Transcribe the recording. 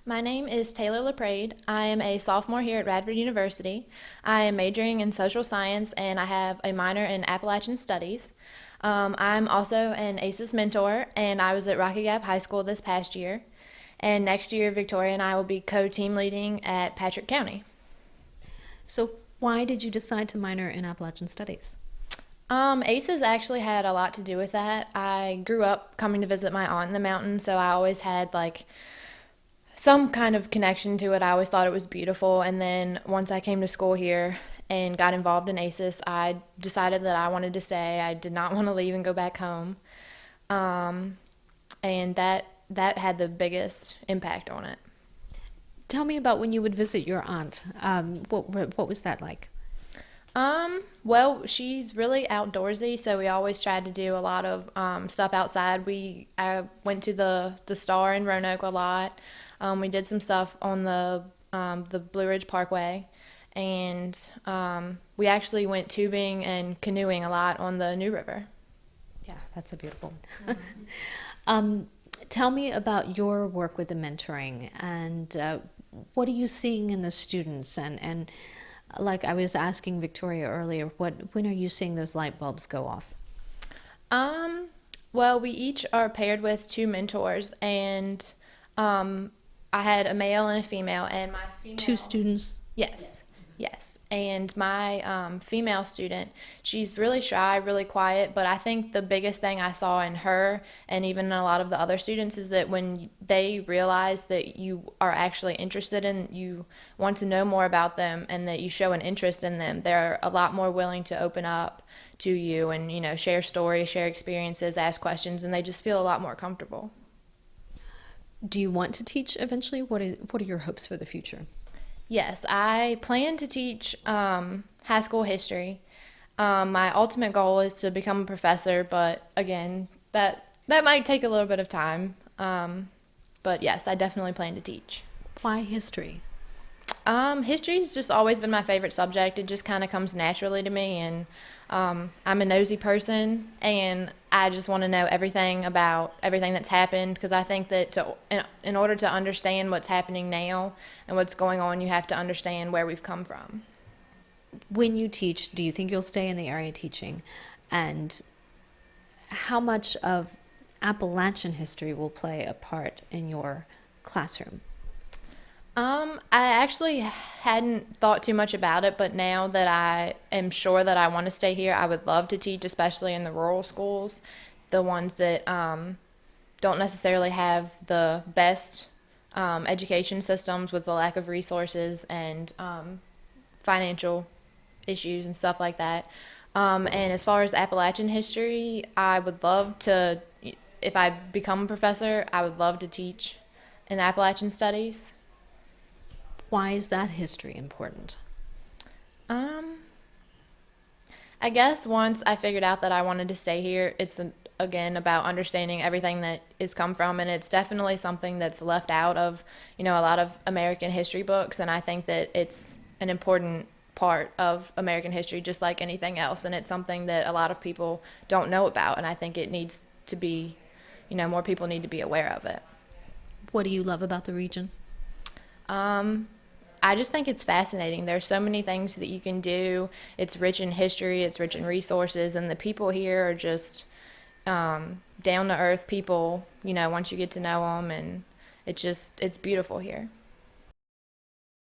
My name is Taylor LaPrade. I am a sophomore here at Radford University. I am majoring in social science and I have a minor in Appalachian Studies. I'm also an ACES mentor and I was at Rocky Gap High School this past year. And next year, Victoria and I will be co-team leading at Patrick County. So, why did you decide to minor in Appalachian Studies? ACES actually had a lot to do with that. I grew up coming to visit my aunt in the mountains, so I always had like some kind of connection to it. I always thought it was beautiful. And then once I came to school here and got involved in ACES, I decided that I wanted to stay. I did not want to leave and go back home. Um, and that had the biggest impact on it. Tell me about when you would visit your aunt. What was that like? Well, she's really outdoorsy, so we always tried to do a lot of stuff outside. I went to the Star in Roanoke a lot. We did some stuff on the Blue Ridge Parkway, and we actually went tubing and canoeing a lot on the New River. Yeah, that's a beautiful. um, Tell me about your work with the mentoring and what are you seeing in the students and like I was asking Victoria earlier, when are you seeing those light bulbs go off? Um, well, we each are paired with two mentors, and I had a male and a female, and my Two female. students. Yes, yes. And my female student, she's really shy, really quiet, but I think the biggest thing I saw in her and even in a lot of the other students is that when they realize that you are actually interested in, you want to know more about them and that you show an interest in them, they're a lot more willing to open up to you and, share stories, share experiences, ask questions, and they just feel a lot more comfortable. Do you want to teach eventually? What are your hopes for the future? Yes, I plan to teach high school history. My ultimate goal is to become a professor, but again, that might take a little bit of time. But yes, I definitely plan to teach. Why history? History's just always been my favorite subject. It just kind of comes naturally to me, and I'm a nosy person, and I just want to know everything about everything that's happened because I think that in order to understand what's happening now and what's going on, you have to understand where we've come from. When you teach, do you think you'll stay in the area teaching? And how much of Appalachian history will play a part in your classroom? I actually hadn't thought too much about it, but now that I am sure that I want to stay here, I would love to teach, especially in the rural schools, the ones that don't necessarily have the best education systems with the lack of resources and financial issues and stuff like that. And as far as Appalachian history, I would love to, if I become a professor, I would love to teach in Appalachian studies. Why is that history important? Um, I guess once I figured out that I wanted to stay here, again about understanding everything that is come from, and it's definitely something that's left out of, a lot of American history books, and I think that it's an important part of American history, just like anything else, and it's something that a lot of people don't know about, and I think it needs to be, more people need to be aware of it. What do you love about the region? Um, I just think it's fascinating. There's so many things that you can do. It's rich in history, it's rich in resources, and the people here are just down to earth people, once you get to know them, and it's beautiful here.